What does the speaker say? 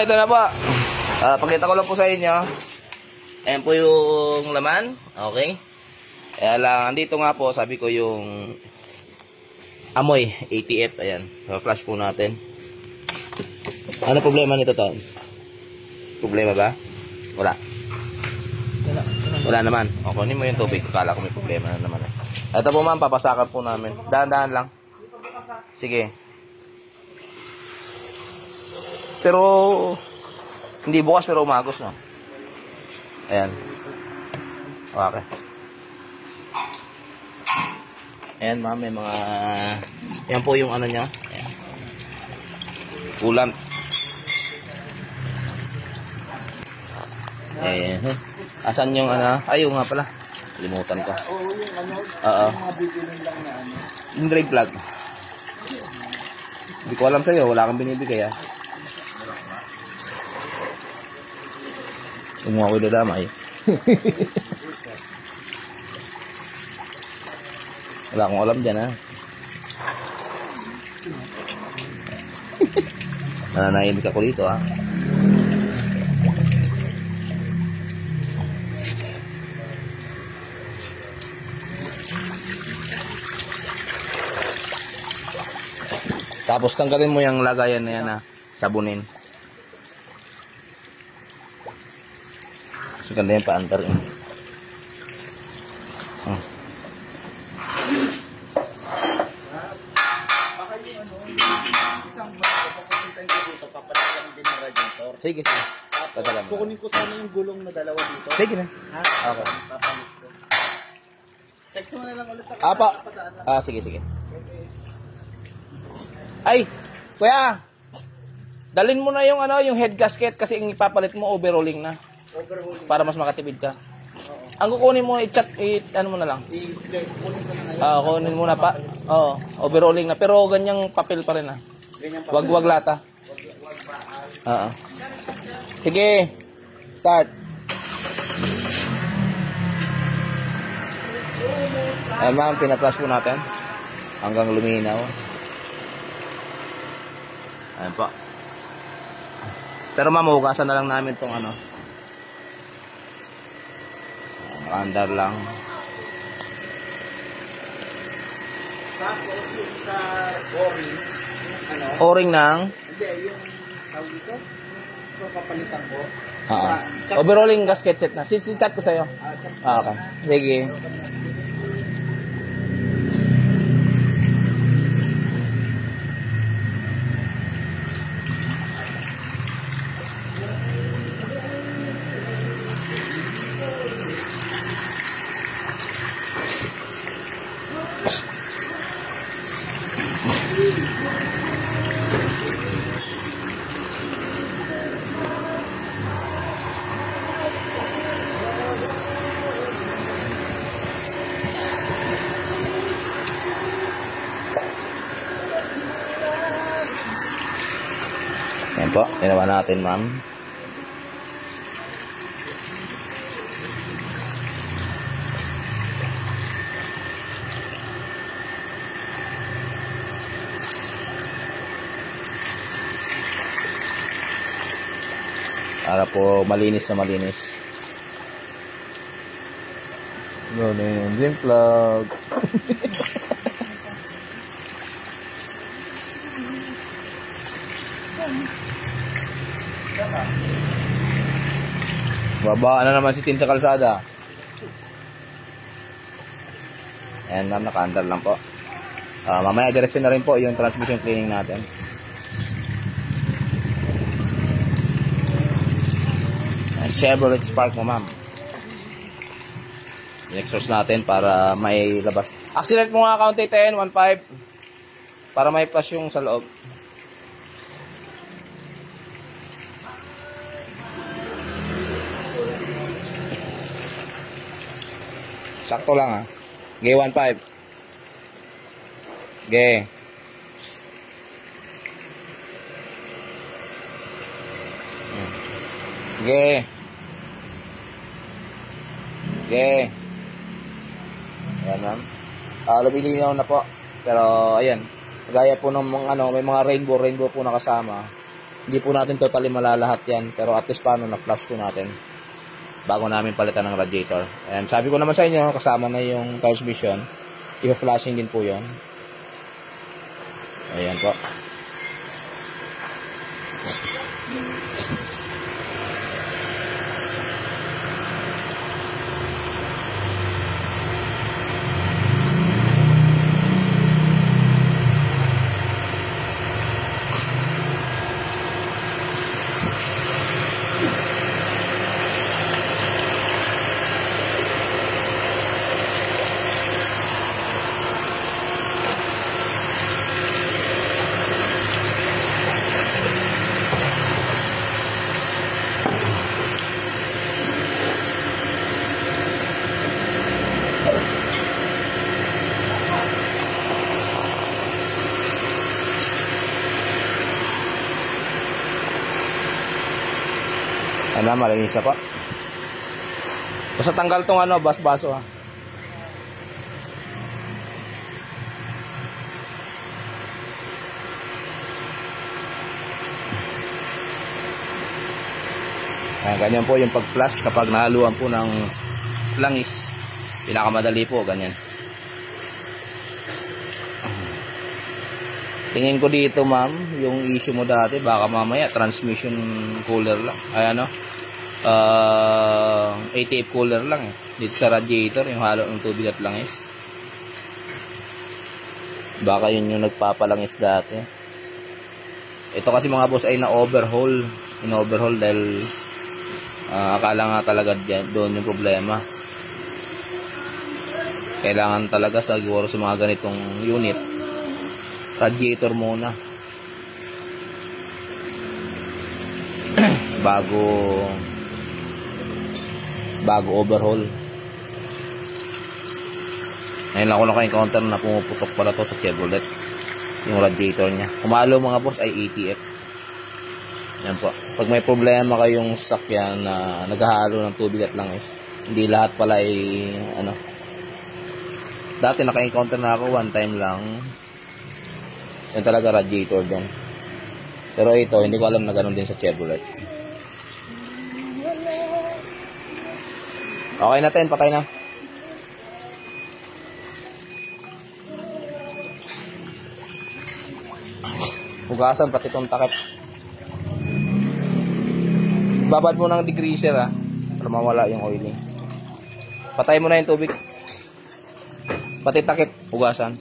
Ito na po. Pakita ko lang po sa inyo. Ayan po yung laman. Okay. Kaya lang, andito nga po, sabi ko yung amoy, ATF. Ayan. Flash po natin. Ano problema nito, Ton? Problema ba? Wala. Wala naman. O, kunin mo yung tubig. Kala ko may problema na naman. Ito po ma'am, papasakan po namin. Dahan-dahan lang. Sige. Pero, hindi bukas pero umagos, no? Ayan. Okay. Ayan ma'am, may mga... Ayan po yung ano niya. Ayan. Coolant. Ayan. Asan yung ano? Ayaw nga pala. Limutan ko. Oo, yung ano. Oo. Yung mga bibilin lang na ano. Yung drain plug. Hindi ko alam sa'yo. Wala kang binibigay, ha? Kung ako idadamay. Wala akong alam dyan, ha? Nananahimik ako dito, ha? Tapos tanggalin mo yung lagayan na yan, ha? Sabunin. So, ganda yung pa-under. Baka yung ano, isang bago, papunta yung dito, papalagan din ng radiator. Sige. Tatala mo. Kukunin ko sana yung gulong na dalawa dito. Sige na. Ha? Okay. Papalit ko. Text mo na lang ulit ako. Apa? Sige, sige. Ay, kuya. Dalin mo na yung ano, yung head gasket kasi yung ipapalit mo overhauling na Overhauling. para mas makatipid ka. Oo. Ang kukunin mo ano mo na lang. Kunin ko na ngayon. Kunin mo na pa. Oo, overhauling na pero ganyang papel pa rin ah. Ganyan pa. Wag lata. Oo. Sige. Start. Ayan ma'am, pina-flash po natin hanggang luminaw. Ayan po. Pero ma'am, hugasan na lang namin tong ano. Andar lang. Tapos yung sa boring, ano? O-ring ng Hindi, yung tawag dito. Yung papalitan ko. overhauling gasket set na. Chat ko sa'yo. Okay. Sige. Ayan po, ginawa natin ma'am. Para po malinis na malinis. Ano yung drain plug. Babaan na naman si Tin sa kalsada. Ayan ma'am, naka-under lang po. Mamaya direksyon na rin po yung transmission cleaning natin. And Chevrolet Spark mo ma'am. I-exhaust natin para may labas. Accelerate mo nga kaunti 10, 1.5 para may flash yung sa loob. Sakto lang ha. G 1.5. G. G. G. Ayan ma'am. Lumilinaw na po. Pero ayan. Gaya po ng mga ano, may mga rainbow po nakasama. Hindi po natin totally malalahat yan. Pero at least paano na-flush po natin bago namin palitan ng radiator. And sabi ko naman sa inyo, kasama na yung transmission. I-flashing din po yun. Ayan po. Ano, malinis na po. Basta tanggal tong ano, baso ha. Ayan, ganyan po yung pag-flush kapag nahaluan po ng langis. Pinakamadali po, ganyan. Tingin ko dito, ma'am, yung issue mo dati, baka mamaya transmission cooler lang. Ay ano? ATF cooler lang eh. Dito sa radiator, yung halo ng tubig at langis. Baka yun yung nagpapalangis dati. Ito kasi mga boss ay na-overhaul. In-overhaul dahil akala nga talaga doon yung problema. Kailangan talaga siguro sa mga ganitong unit, radiator muna bago overhaul. Ngayon lang ako naka-encounter na pumuputok pala to sa Chevrolet, yung radiator niya. Kumalo mga boss ay ATF. Yan po. Pag may problema kayong sakyan na naghahalo ng tubig at langis, hindi lahat pala ay ano. Dati naka-encounter na ako one time lang. Yan talaga radiator din. Pero ito, hindi ko alam na ganoon din sa Chevrolet. Okay na, patay na. Hugasan pati itong takip. Babad mo ng degreaser ha, para mawala yung oiling. Patay mo na yung tubig. Pati takip, hugasan.